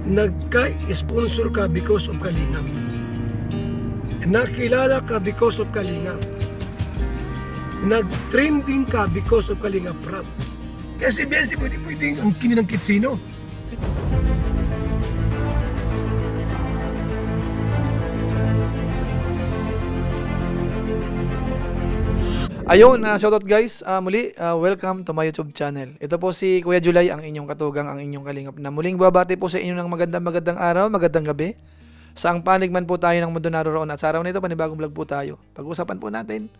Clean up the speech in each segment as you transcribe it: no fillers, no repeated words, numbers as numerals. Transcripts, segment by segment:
Nagka-sponsor ka because of Kalingap. Nakilala ka because of Kalingap. Nag-trending ka because of Kalingap Rap. Kasi Biansi, pwede ang kini ng kitsino. Ayun, shoutout guys. Muli, welcome to my YouTube channel. Ito po si Kuya Julay, ang inyong katugang, ang inyong kalingap na muling babati po sa inyo ng magandang araw, magandang gabi. Saang panig man po tayo ng mundo naroon at sa araw na ito, panibagong vlog po tayo. Pag-usapan po natin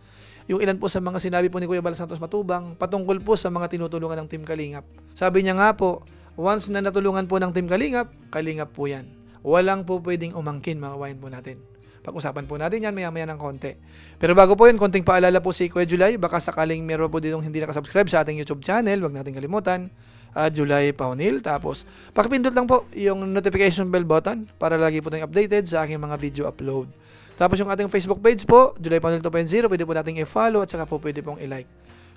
yung ilan po sa mga sinabi po ni Kuya Bal Santos Matubang patungkol po sa mga tinutulungan ng Team Kalingap. Sabi niya nga po, once na natulungan po ng Team Kalingap, Kalingap po yan. Walang po pwedeng umangkin, mga kawayan po natin. Pag-usapan po natin yan maya-maya ng konti. Pero bago po yun, konting paalala po si Kuya Julay. Baka sakaling meron po ditong hindi nakasubscribe sa ating YouTube channel, wag natin kalimutan. Julay Paunil. Tapos, pakipindot lang po yung notification bell button para lagi po tayong updated sa aking mga video upload. Tapos yung ating Facebook page po, Julay Paunil 2.0, pwede po nating i-follow at saka po pwede pong i-like.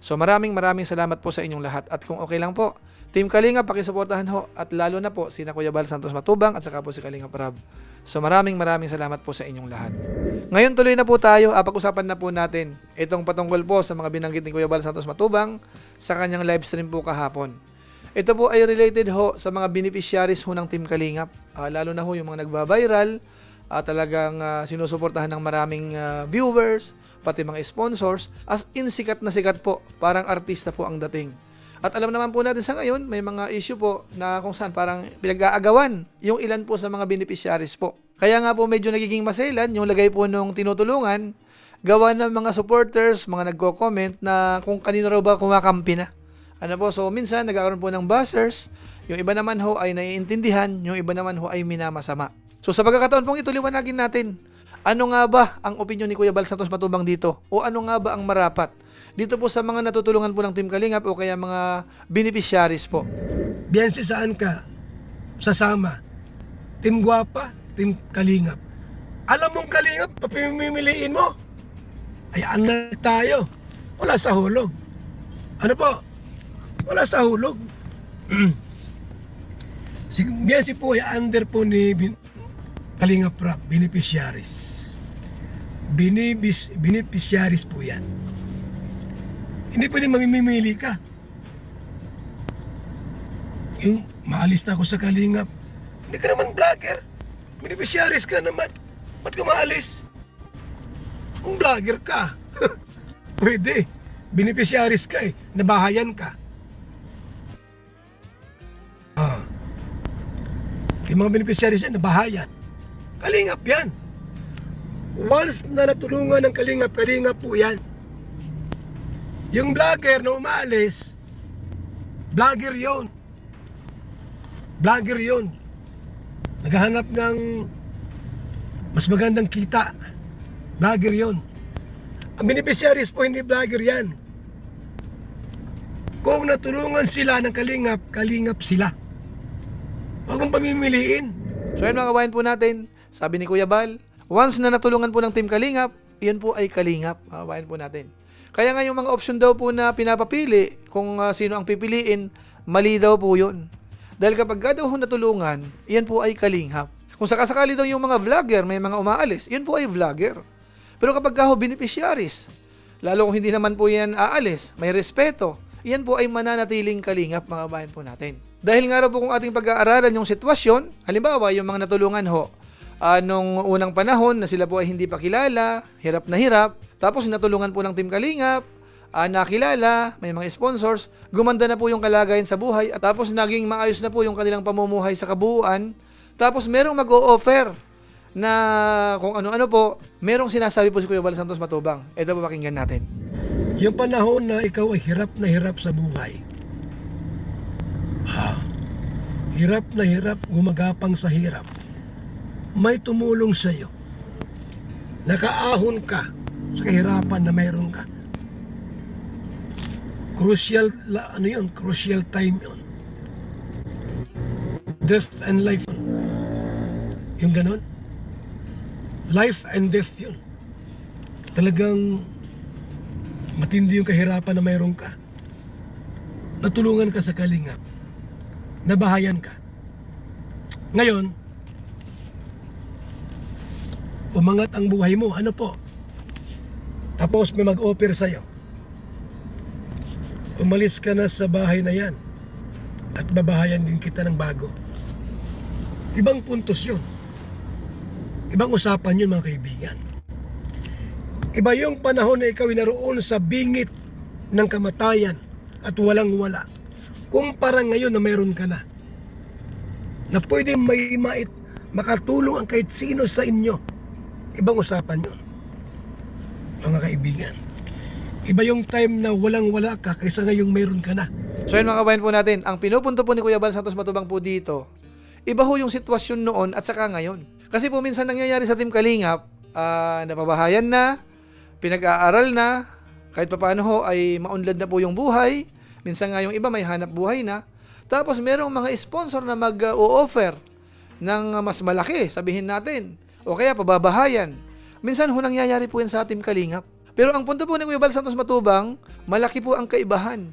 So maraming salamat po sa inyong lahat. At kung okay lang po, Team Kalingap, pakisuportahan ho. At lalo na po, sina Kuya Bal Santos Matubang at saka po si Kalingap Rab. So maraming salamat po sa inyong lahat. Ngayon tuloy na po tayo, pag-usapan na po natin itong patungkol po sa mga binanggit ni Kuya Bal Santos Matubang sa kanyang live stream po kahapon. Ito po ay related ho sa mga beneficiaries ho ng Team Kalingap. Lalo na ho yung mga nagba-viral, talagang sinusuportahan ng maraming viewers, pati mga sponsors, as in sikat na sikat po, parang artista po ang dating. At alam naman po natin sa ngayon, may mga issue po na kung saan parang pinag-aagawan yung ilan po sa mga beneficiaries po. Kaya nga po medyo nagiging maselan yung lagay po nung tinutulungan, gawa ng mga supporters, mga nagko-comment na kung kanino raw ba kumakampi na. Ano po, so minsan nagkakaroon po ng buzzers, yung iba naman ho ay naiintindihan, yung iba naman ho ay minamasama. So sa pagkakataon pong ito, liwanagin natin, ano nga ba ang opinion ni Kuya Bal Santos Matubang dito? O ano nga ba ang marapat dito po sa mga natutulungan po ng Team Kalingap o kaya mga beneficiaries po? Biansi, saan ka sasama? Team Guapa, Team Kalingap. Alam mong Kalingap, papimimiliin mo? Ayaan na tayo. Wala sa hulog. Ano po? Wala sa hulog. Biansi po ay under po ni Kalingap Rap, beneficiaries. Beneficiaries po yan. Hindi pwede mamimili ka. Yung maalis na ako sa Kalingap, hindi ka naman vlogger. Beneficiaries ka naman. Ba't ka maalis? Kung vlogger ka, pwede. Beneficiaries ka eh. Nabahayan ka. Yung mga beneficiaries yan, nabahayan. Kalingap yan. Once na natulungan ng Kalingap, Kalingap po yan. Yung vlogger na umaalis, vlogger yon. Vlogger yon. Naghahanap ng mas magandang kita. Vlogger yon. Ang beneficiaries po hindi vlogger yan. Kung natulungan sila ng Kalingap, Kalingap sila. Huwag mong pamimiliin. So yun mga kabayan po natin, sabi ni Kuya Bal, once na natulungan po ng Team Kalingap, yan po ay Kalingap, mga kabayan po natin. Kaya nga yung mga option daw po na pinapapili, kung sino ang pipiliin, mali daw po yun. Dahil kapag daw natulungan, yan po ay Kalingap. Kung sakasakali daw yung mga vlogger, may mga umaalis, yan po ay vlogger. Pero kapag beneficiaries, lalo kung hindi naman po yan aalis, may respeto, yan po ay mananatiling Kalingap, mga kabayan po natin. Dahil nga raw po kung ating pag-aaralan yung sitwasyon, halimbawa yung mga natulungan ho, nung unang panahon na sila po ay hindi pa kilala, hirap na hirap, tapos natulungan po ng Team Kalingap, nakilala, may mga sponsors, gumanda na po yung kalagayan sa buhay, at tapos naging maayos na po yung kanilang pamumuhay sa kabuuan, tapos merong mag-o-offer na kung ano-ano po, merong sinasabi po si Kuya Bal Santos Matubang. Ito po pakinggan natin. Yung panahon na ikaw ay hirap na hirap sa buhay, hirap na hirap, gumagapang sa hirap, may tumulong sa iyo. Nakaahon ka sa kahirapan na mayroon ka. Crucial, crucial time yun. Death and life. Yung ganon. Life and death yun. Talagang matindi yung kahirapan na mayroon ka. Natulungan ka sa Kalingap. Nabahayan ka. Ngayon, umangat ang buhay mo. Ano po? Tapos may mag-offer sa'yo. Umalis ka na sa bahay na yan at babahayan din kita ng bago. Ibang puntos yun. Ibang usapan yun, mga kaibigan. Iba yung panahon na ikaw naroon sa bingit ng kamatayan at walang-wala. Kumpara ngayon na mayroon ka na. Na pwede makatulong ang kahit sino sa inyo. Ibang usapan yun, mga kaibigan. Iba yung time na walang-wala ka kaysa ngayong mayroon ka na. So yun mga kabayan po natin, ang pinupunto po ni Kuya Bal Santos Matubang po dito, iba ho yung sitwasyon noon at saka ngayon. Kasi po minsan nangyayari sa Team Kalingap, napabahayan na, pinag-aaral na, kahit papaano ho ay maunlad na po yung buhay. Minsan nga yung iba may hanap buhay na. Tapos merong mga sponsor na mag-o-offer ng mas malaki, sabihin natin. O kaya pababahayan. Minsan ho nangyayari po yan sa Team Kalingap. Pero ang punto po ni Kuya Bal Santos Matubang, malaki po ang kaibahan.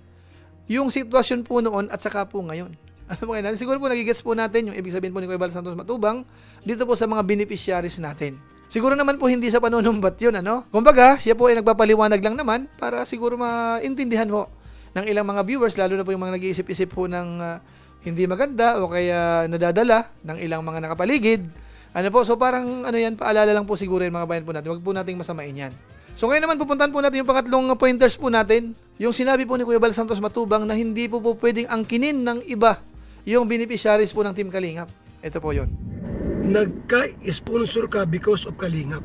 Yung sitwasyon po noon at saka po ngayon. Ano po kailan? Siguro po nagigets po natin yung ibig sabihin po ni Kuya Bal Santos Matubang dito po sa mga beneficiaries natin. Siguro naman po hindi sa panunumbat yun, ano? Kumbaga, siya po ay nagpapaliwanag lang naman para siguro maintindihan ho ng ilang mga viewers, lalo na po yung mga nag-iisip-isip po ng hindi maganda o kaya nadadala ng ilang mga nakapaligid. Ano po, so parang ano yan, paalala lang po siguro yung mga bayan po natin. Huwag po nating masamain yan. So ngayon naman pupuntahan po natin yung pangatlong pointers po natin. Yung sinabi po ni Kuya Bal Santos Matubang na hindi po pwedeng angkinin ng iba yung beneficiaries po ng Team Kalingap. Ito po yun. Nagka-sponsor ka because of Kalingap.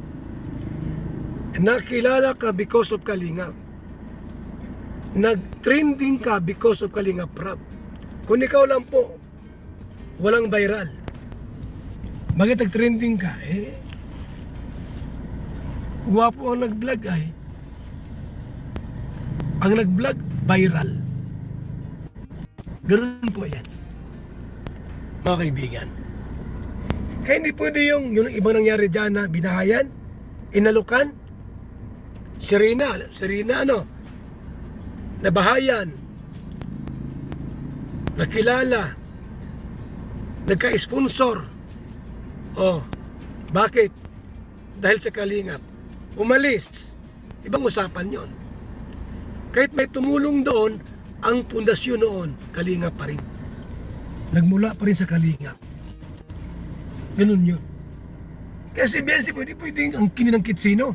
Nakilala ka because of Kalingap. Nag-trending ka because of Kalingap Rap. Kung ikaw lang po, walang viral. Bakit nag-trending ka? Guwapo ang nag-vlog ay. Ang nag-vlog, viral. Ganun po yan, mga kaibigan. Kaya hindi pwede yung ibang nangyari dyan na binahayan, inalukan, Serena ano, nabahayan, nakilala, nagka-sponsor. Oh, bakit? Dahil sa Kalingap. Umalis. Ibang usapan yon. Kahit may tumulong doon, ang pundasyon noon, Kalingap pa rin. Nagmula pa rin sa Kalingap. Ganun yun. Kaya si Biancy, pwede ang kininangkit sino.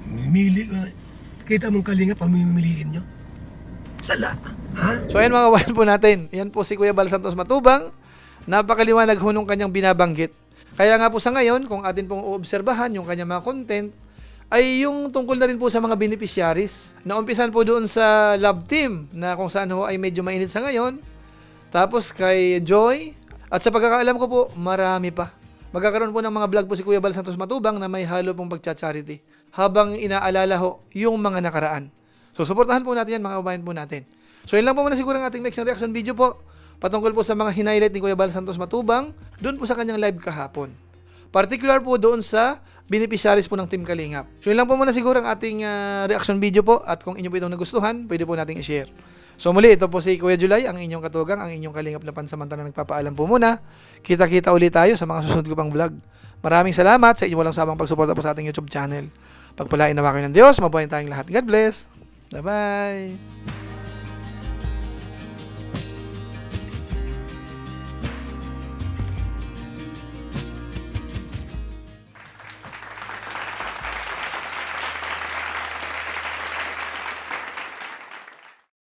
Mamili ka. Kita mong Kalingap, pamimiliin nyo. Sala. Ha? So ayan mga kabayan po natin. Yan po si Kuya Bal Santos Matubang. Napakaliwanag ho nung kanyang binabanggit. Kaya nga po sa ngayon, kung atin pong uobserbahan yung kanyang mga content, ay yung tungkol na rin po sa mga beneficiaries. Naumpisan po doon sa Love Team, na kung saan ho ay medyo mainit sa ngayon. Tapos kay Joy. At sa pagkakaalam ko po, marami pa. Magkakaroon po ng mga vlog po si Kuya Bal Santos Matubang na may halo pong pagcha-charity. Habang inaalala ho yung mga nakaraan. So, suportahan po natin yan, mga kabayan po natin. So, yun lang po muna siguro ang ating next reaction video po. Patungkol po sa mga hinighlight ni Kuya Bal Santos Matubang doon po sa kanyang live kahapon. Particular po doon sa beneficiaries po ng Team Kalingap. So yun lang po muna siguro ang ating reaction video po at kung inyo po itong nagustuhan, pwede po nating i-share. So muli, ito po si Kuya Julay, ang inyong katugang, ang inyong Kalingap na pansamantala nagpapaalam po muna. Kita-kita ulit tayo sa mga susunod ko pang vlog. Maraming salamat sa inyong walang sabang pagsuporta po sa ating YouTube channel. Pagpalain nawa kayo ng Diyos, mabuhay tayong lahat. God bless. Bye-bye.